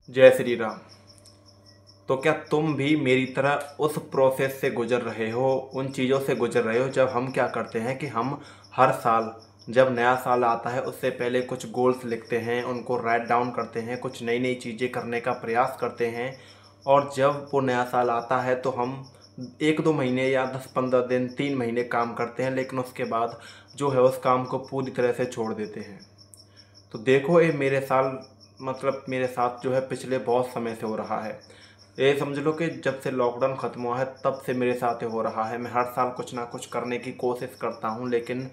जय श्री राम। तो क्या तुम भी मेरी तरह उस प्रोसेस से गुजर रहे हो, उन चीज़ों से गुजर रहे हो जब हम क्या करते हैं कि हम हर साल जब नया साल आता है उससे पहले कुछ गोल्स लिखते हैं, उनको राइट डाउन करते हैं, कुछ नई नई चीज़ें करने का प्रयास करते हैं। और जब वो नया साल आता है तो हम 1-2 महीने या 10-15 दिन 3 महीने काम करते हैं, लेकिन उसके बाद जो है उस काम को पूरी तरह से छोड़ देते हैं। तो देखो, ये मेरे साल मतलब मेरे साथ जो है पिछले बहुत समय से हो रहा है। ये समझ लो कि जब से लॉकडाउन ख़त्म हुआ है तब से मेरे साथ ये हो रहा है। मैं हर साल कुछ ना कुछ करने की कोशिश करता हूँ, लेकिन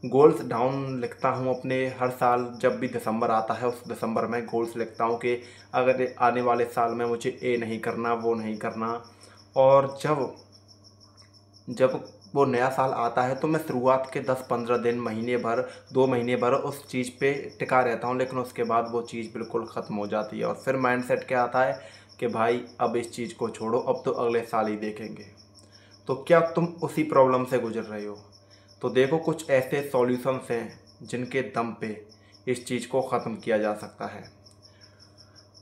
गोल्स डाउन लिखता हूँ अपने। हर साल जब भी दिसंबर आता है उस दिसंबर में गोल्स लिखता हूँ कि अगर आने वाले साल में मुझे ये नहीं करना, वो नहीं करना। और जब जब वो नया साल आता है तो मैं शुरुआत के 10-15 दिन, महीने भर, 2 महीने भर उस चीज़ पे टिका रहता हूँ, लेकिन उसके बाद वो चीज़ बिल्कुल ख़त्म हो जाती है। और फिर माइंडसेट क्या आता है कि भाई अब इस चीज़ को छोड़ो, अब तो अगले साल ही देखेंगे। तो क्या तुम उसी प्रॉब्लम से गुजर रहे हो? तो देखो, कुछ ऐसे सॉल्यूशंस हैं जिनके दम पे इस चीज़ को ख़त्म किया जा सकता है।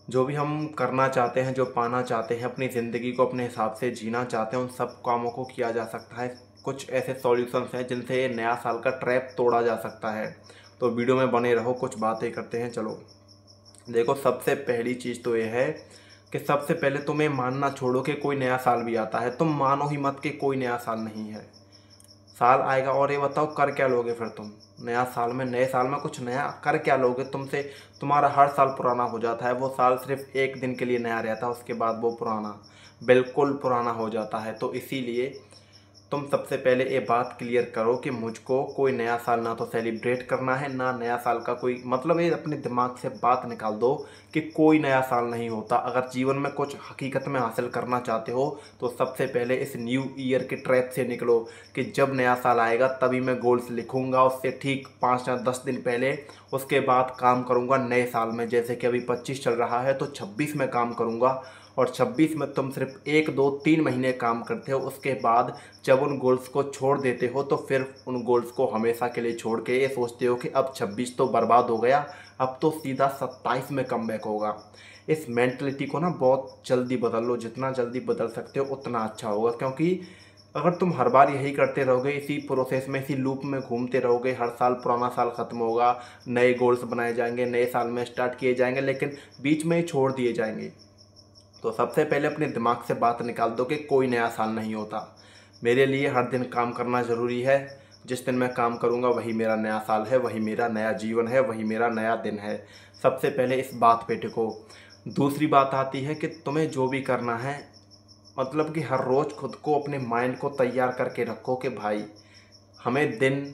जो भी हम करना चाहते हैं, जो पाना चाहते हैं, अपनी ज़िंदगी को अपने हिसाब से जीना चाहते हैं, उन सब कामों को किया जा सकता है। कुछ ऐसे सॉल्यूशंस हैं जिनसे ये नया साल का ट्रैप तोड़ा जा सकता है। तो वीडियो में बने रहो, कुछ बातें करते हैं। चलो देखो, सबसे पहली चीज़ तो ये है कि सबसे पहले तुम्हें मानना छोड़ो कि कोई नया साल भी आता है। तुम मानो ही मत कि कोई नया साल नहीं है। साल आएगा और ये बताओ कर क्या लोगे फिर तुम? नया साल में, नए साल में कुछ नया कर क्या लोगे? तुमसे तुम्हारा हर साल पुराना हो जाता है। वो साल सिर्फ एक दिन के लिए नया रहता है, उसके बाद वो पुराना, बिल्कुल पुराना हो जाता है। तो इसीलिए तुम सबसे पहले ये बात क्लियर करो कि मुझको कोई नया साल ना तो सेलिब्रेट करना है, ना नया साल का कोई मतलब। ये अपने दिमाग से बात निकाल दो कि कोई नया साल नहीं होता। अगर जीवन में कुछ हकीकत में हासिल करना चाहते हो तो सबसे पहले इस न्यू ईयर के ट्रैप से निकलो कि जब नया साल आएगा तभी मैं गोल्स लिखूंगा, उससे ठीक 5 या 10 दिन पहले। उसके बाद काम करूंगा नए साल में। जैसे कि अभी 25 चल रहा है तो 26 में काम करूंगा। और 26 में तुम सिर्फ 1-2-3 महीने काम करते हो। उसके बाद जब उन गोल्स को छोड़ देते हो तो फिर उन गोल्स को हमेशा के लिए छोड़ के ये सोचते हो कि अब 26 तो बर्बाद हो गया, अब तो सीधा 27 में कमबैक होगा। इस मेंटलिटी को ना बहुत जल्दी बदल लो। जितना जल्दी बदल सकते हो उतना अच्छा होगा, क्योंकि अगर तुम हर बार यही करते रहोगे, इसी प्रोसेस में, इसी लूप में घूमते रहोगे, हर साल पुराना साल ख़त्म होगा, नए गोल्स बनाए जाएंगे, नए साल में स्टार्ट किए जाएंगे, लेकिन बीच में ही छोड़ दिए जाएंगे। तो सबसे पहले अपने दिमाग से बात निकाल दो कि कोई नया साल नहीं होता। मेरे लिए हर दिन काम करना ज़रूरी है। जिस दिन मैं काम करूँगा वही मेरा नया साल है, वही मेरा नया जीवन है, वही मेरा नया दिन है। सबसे पहले इस बात पे टिको। दूसरी बात आती है कि तुम्हें जो भी करना है, मतलब कि हर रोज़ खुद को, अपने माइंड को तैयार करके रखो कि भाई हमें दिन,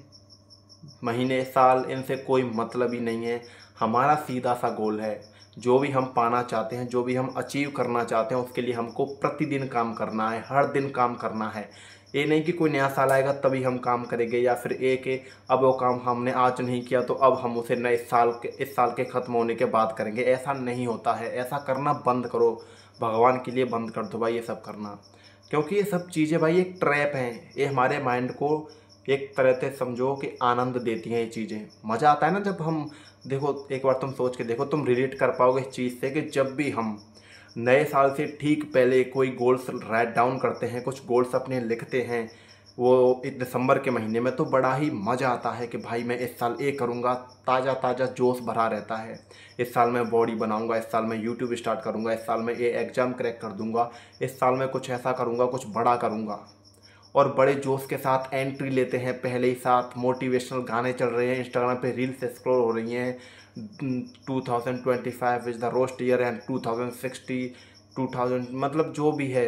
महीने, साल इनसे कोई मतलब ही नहीं है। हमारा सीधा सा गोल है। जो भी हम पाना चाहते हैं, जो भी हम अचीव करना चाहते हैं, उसके लिए हमको प्रतिदिन काम करना है, हर दिन काम करना है। ये नहीं कि कोई नया साल आएगा तभी हम काम करेंगे, या फिर एक अब वो काम हमने आज नहीं किया तो अब हम उसे नए साल के, इस साल के ख़त्म होने के बाद करेंगे। ऐसा नहीं होता है। ऐसा करना बंद करो। भगवान के लिए बंद कर दो भाई ये सब करना। क्योंकि ये सब चीज़ें भाई एक ट्रैप हैं। ये हमारे माइंड को एक तरह से समझो कि आनंद देती हैं। ये चीज़ें मज़ा आता है ना जब हम, देखो एक बार तुम सोच के देखो, तुम रिलेट कर पाओगे इस चीज़ से कि जब भी हम नए साल से ठीक पहले कोई गोल्स राइट डाउन करते हैं, कुछ गोल्स अपने लिखते हैं, वो इस दिसंबर के महीने में, तो बड़ा ही मज़ा आता है कि भाई मैं इस साल ये करूँगा। ताज़ा ताज़ा जोश भरा रहता है। इस साल मैं बॉडी बनाऊँगा, इस साल मैं यूट्यूब स्टार्ट करूँगा, इस साल मैं ये एग्ज़ाम क्रैक कर दूँगा, इस साल मैं कुछ ऐसा करूँगा, कुछ बड़ा करूँगा। और बड़े जोश के साथ एंट्री लेते हैं। पहले ही साथ मोटिवेशनल गाने चल रहे हैं, इंस्टाग्राम पे रील्स स्क्रॉल हो रही हैं। 2025 is the roast year and 2060, 2000 मतलब जो भी है,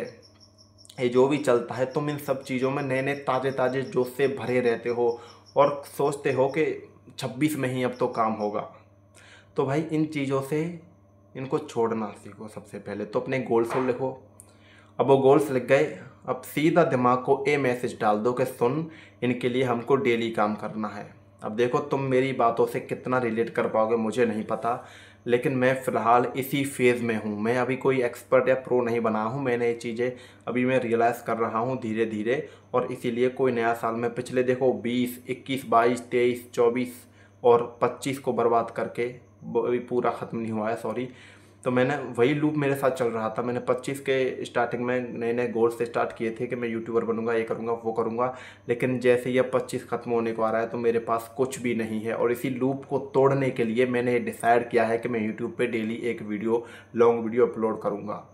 ये जो भी चलता है, तुम इन सब चीज़ों में नए नए ताज़े ताज़े जोश से भरे रहते हो और सोचते हो कि 26 में ही अब तो काम होगा। तो भाई इन चीज़ों से, इनको छोड़ना सीखो। सबसे पहले तो अपने गोल्स को लिखो। अब वो गोल्स लिख गए, अब सीधा दिमाग को ए मैसेज डाल दो कि सुन, इनके लिए हमको डेली काम करना है। अब देखो, तुम मेरी बातों से कितना रिलेट कर पाओगे मुझे नहीं पता, लेकिन मैं फ़िलहाल इसी फेज़ में हूँ। मैं अभी कोई एक्सपर्ट या प्रो नहीं बना हूँ। मैंने ये चीज़ें अभी मैं रियलाइज़ कर रहा हूँ धीरे धीरे। और इसीलिए कोई नया साल में, पिछले देखो 20, 21, 22, 23, 24 और 25 को बर्बाद करके, अभी पूरा ख़त्म नहीं हुआ है, सॉरी, तो मैंने वही लूप मेरे साथ चल रहा था। मैंने 25 के स्टार्टिंग में नए नए गोल से स्टार्ट किए थे कि मैं यूट्यूबर बनूंगा, ये करूंगा वो करूंगा, लेकिन जैसे ही अब 25 खत्म होने को आ रहा है तो मेरे पास कुछ भी नहीं है। और इसी लूप को तोड़ने के लिए मैंने डिसाइड किया है कि मैं यूट्यूब पे डेली एक वीडियो, लॉन्ग वीडियो अपलोड करूंगा।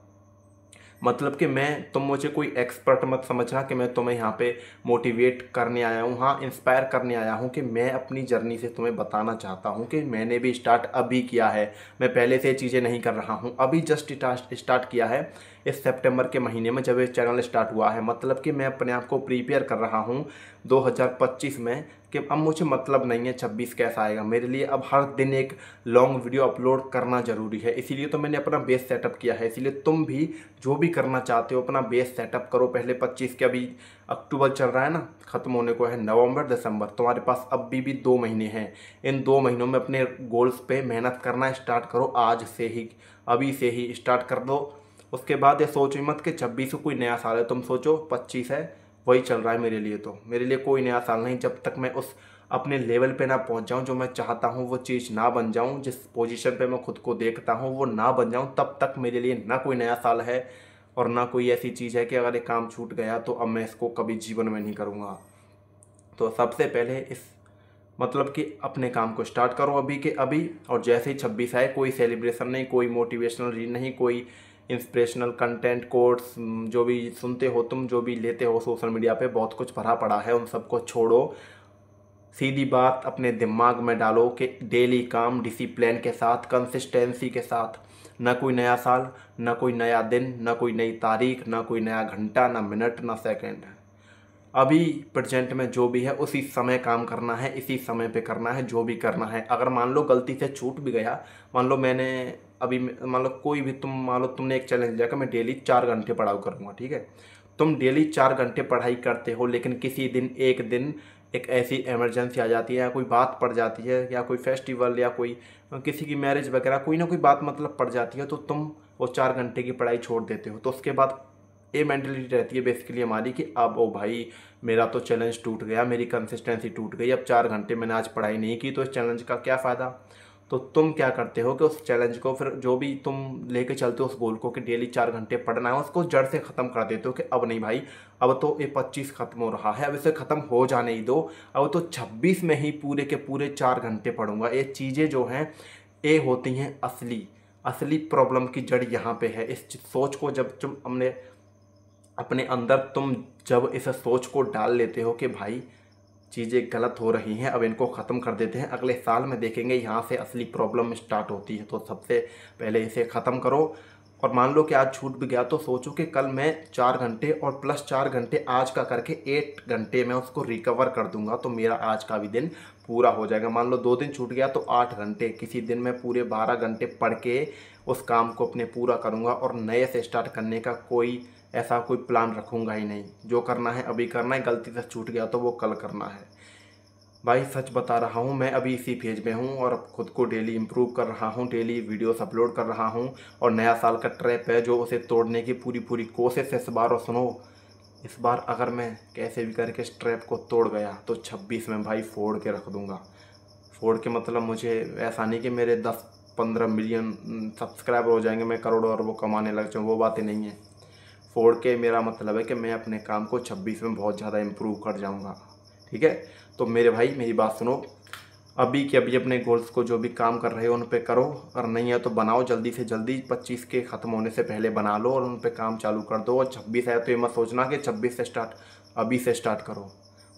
मतलब कि तुम मुझे कोई एक्सपर्ट मत समझना कि मैं तुम्हें यहाँ पे मोटिवेट करने आया हूँ, हाँ इंस्पायर करने आया हूँ कि मैं अपनी जर्नी से तुम्हें बताना चाहता हूँ कि मैंने भी स्टार्ट अभी किया है। मैं पहले से चीज़ें नहीं कर रहा हूँ, अभी जस्ट स्टार्ट किया है इस सितंबर के महीने में जब ये चैनल स्टार्ट हुआ है। मतलब कि मैं अपने आप को प्रिपेयर कर रहा हूँ 2025 में कि अब मुझे मतलब नहीं है 26 कैसा आएगा। मेरे लिए अब हर दिन एक लॉन्ग वीडियो अपलोड करना ज़रूरी है, इसीलिए तो मैंने अपना बेस सेटअप किया है। इसीलिए तुम भी जो भी करना चाहते हो अपना बेस सेटअप करो। पहले 25 के, अभी अक्टूबर चल रहा है ना, ख़त्म होने को है नवंबर दिसंबर, तुम्हारे पास अभी भी 2 महीने हैं। इन 2 महीनों में अपने गोल्स पे मेहनत करना स्टार्ट करो, आज से ही, अभी से ही स्टार्ट कर दो। उसके बाद ये सोचो मत कि 26 को कोई नया साल है, तुम सोचो 25 है, वही चल रहा है मेरे लिए। तो मेरे लिए कोई नया साल नहीं, जब तक मैं उस अपने लेवल पे ना पहुंच जाऊं, जो मैं चाहता हूं वो चीज़ ना बन जाऊं, जिस पोजीशन पे मैं खुद को देखता हूं वो ना बन जाऊं, तब तक मेरे लिए ना कोई नया साल है और ना कोई ऐसी चीज़ है कि अगर एक काम छूट गया तो अब मैं इसको कभी जीवन में नहीं करूँगा। तो सबसे पहले इस मतलब कि अपने काम को स्टार्ट करो अभी के अभी। और जैसे ही 26 आए, कोई सेलिब्रेशन नहीं, कोई मोटिवेशनल रील नहीं, कोई इंस्पिरेशनल कंटेंट कोट्स जो भी सुनते हो तुम, जो भी लेते हो सोशल मीडिया पे, बहुत कुछ भरा पड़ा है, उन सबको छोड़ो। सीधी बात अपने दिमाग में डालो कि डेली काम डिसिप्लिन के साथ, कंसिस्टेंसी के साथ, ना कोई नया साल, ना कोई नया दिन, ना कोई नई तारीख, ना कोई नया घंटा, ना मिनट, ना सेकंड। अभी प्रेजेंट में जो भी है उसी समय काम करना है, इसी समय पे करना है जो भी करना है। अगर मान लो गलती से छूट भी गया, मान लो मैंने अभी, मान लो कोई भी, तुम मान लो तुमने एक चैलेंज लिया कि मैं डेली 4 घंटे पढ़ाई करूँगा, ठीक है। तुम डेली 4 घंटे पढ़ाई करते हो, लेकिन किसी दिन एक दिन एक ऐसी इमरजेंसी आ जाती है या कोई बात पड़ जाती है या कोई फेस्टिवल या कोई किसी की मैरिज वगैरह, कोई ना कोई बात मतलब पड़ जाती है, तो तुम वो 4 घंटे की पढ़ाई छोड़ देते हो। तो उसके बाद ये मेंटलिटी रहती है बेसिकली हमारी कि अब ओ भाई मेरा तो चैलेंज टूट गया, मेरी कंसिस्टेंसी टूट गई, अब 4 घंटे मैंने आज पढ़ाई नहीं की तो इस चैलेंज का क्या फ़ायदा। तो तुम क्या करते हो कि उस चैलेंज को, फिर जो भी तुम लेके चलते हो उस गोल को कि डेली 4 घंटे पढ़ना है, उसको जड़ से ख़त्म कर देते हो कि अब नहीं भाई, अब तो ये 25 खत्म हो रहा है, अब इसे ख़त्म हो जाने ही दो, अब तो 26 में ही पूरे के पूरे 4 घंटे पढ़ूंगा। ये चीज़ें जो हैं ये होती हैं असली असली प्रॉब्लम की जड़ यहाँ पे है। इस सोच को जब तुम अपने अंदर तुम जब इस सोच को डाल लेते हो कि भाई चीज़ें गलत हो रही हैं, अब इनको ख़त्म कर देते हैं, अगले साल में देखेंगे, यहाँ से असली प्रॉब्लम स्टार्ट होती है। तो सबसे पहले इसे ख़त्म करो। और मान लो कि आज छूट भी गया तो सोचो कि कल मैं 4 घंटे और प्लस 4 घंटे आज का करके 8 घंटे मैं उसको रिकवर कर दूंगा, तो मेरा आज का भी दिन पूरा हो जाएगा। मान लो 2 दिन छूट गया तो 8 घंटे, किसी दिन मैं पूरे 12 घंटे पढ़ के उस काम को अपने पूरा करूँगा और नए से स्टार्ट करने का कोई ऐसा कोई प्लान रखूँगा ही नहीं। जो करना है अभी करना है, गलती से छूट गया तो वो कल करना है। भाई सच बता रहा हूँ, मैं अभी इसी फेज में हूँ और अब खुद को डेली इम्प्रूव कर रहा हूँ, डेली वीडियोस अपलोड कर रहा हूँ। और नया साल का ट्रैप है जो उसे तोड़ने की पूरी पूरी कोशिश है इस बार। और सुनो, इस बार अगर मैं कैसे भी करके इस ट्रैप को तोड़ गया तो 26 में भाई फोड़ के रख दूँगा। फोड़ के मतलब मुझे ऐसा नहीं कि मेरे 10-15 मिलियन सब्सक्राइबर हो जाएंगे, मैं करोड़ों अरबों कमाने लग जाऊँ, वो बातें नहीं है। फोड़ के मेरा मतलब है कि मैं अपने काम को 26 में बहुत ज़्यादा इम्प्रूव कर जाऊँगा, ठीक है। तो मेरे भाई मेरी बात सुनो, अभी के अभी अपने गोल्स को जो भी काम कर रहे हो उन पे करो, और नहीं है तो बनाओ जल्दी से जल्दी, 25 के ख़त्म होने से पहले बना लो और उन पे काम चालू कर दो। और 26 है तो ये मत सोचना कि 26 से स्टार्ट, अभी से स्टार्ट करो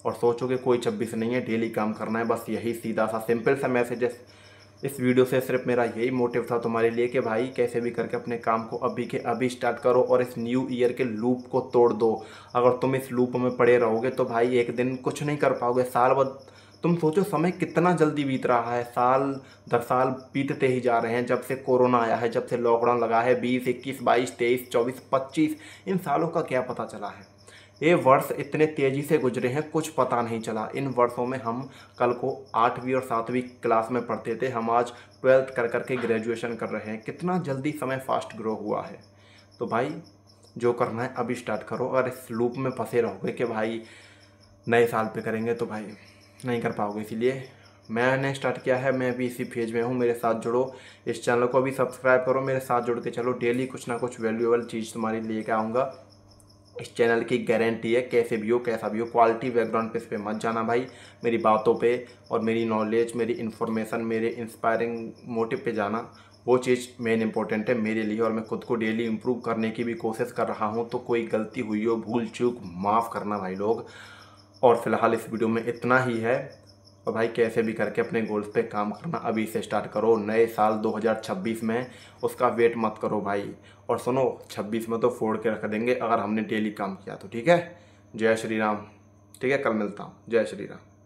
और सोचो कि कोई 26 नहीं है, डेली काम करना है, बस यही सीधा सा सिंपल सा मैसेज है इस वीडियो से। सिर्फ मेरा यही मोटिव था तुम्हारे लिए कि भाई कैसे भी करके अपने काम को अभी के अभी स्टार्ट करो और इस न्यू ईयर के लूप को तोड़ दो। अगर तुम इस लूप में पड़े रहोगे तो भाई एक दिन कुछ नहीं कर पाओगे, साल बाद तुम सोचो समय कितना जल्दी बीत रहा है, साल दर साल बीतते ही जा रहे हैं। जब से कोरोना आया है, जब से लॉकडाउन लगा है, 20, 21, 22, 23, 24, 25, इन सालों का क्या पता चला है। ये वर्ष इतने तेज़ी से गुजरे हैं, कुछ पता नहीं चला। इन वर्षों में हम कल को 8वीं और 7वीं क्लास में पढ़ते थे, हम आज 12th कर करके ग्रेजुएशन कर रहे हैं। कितना जल्दी समय फास्ट ग्रो हुआ है। तो भाई जो करना है अभी स्टार्ट करो। और इस लूप में फंसे रहोगे कि भाई नए साल पे करेंगे तो भाई नहीं कर पाओगे। इसीलिए मैंने स्टार्ट किया है, मैं भी इसी फेज में हूँ, मेरे साथ जुड़ो, इस चैनल को भी सब्सक्राइब करो, मेरे साथ जुड़ के चलो, डेली कुछ ना कुछ वैल्यूएबल चीज़ तुम्हारी लेके आऊँगा। इस चैनल की गारंटी है, कैसे भी हो कैसा भी हो, क्वालिटी बैकग्राउंड पे इस पे मत जाना भाई, मेरी बातों पे और मेरी नॉलेज, मेरी इन्फॉर्मेशन, मेरे इंस्पायरिंग मोटिव पे जाना, वो चीज़ मेन इंपॉर्टेंट है मेरे लिए। और मैं खुद को डेली इम्प्रूव करने की भी कोशिश कर रहा हूँ, तो कोई गलती हुई हो, भूल चूक, माफ़ करना भाई लोग। और फिलहाल इस वीडियो में इतना ही है। और भाई कैसे भी करके अपने गोल्स पे काम करना अभी से स्टार्ट करो, नए साल 2026 में, उसका वेट मत करो भाई। और सुनो, 26 में तो फोड़ के रख देंगे अगर हमने डेली काम किया तो, ठीक है। जय श्री राम। ठीक है, कल मिलता हूँ। जय श्री राम।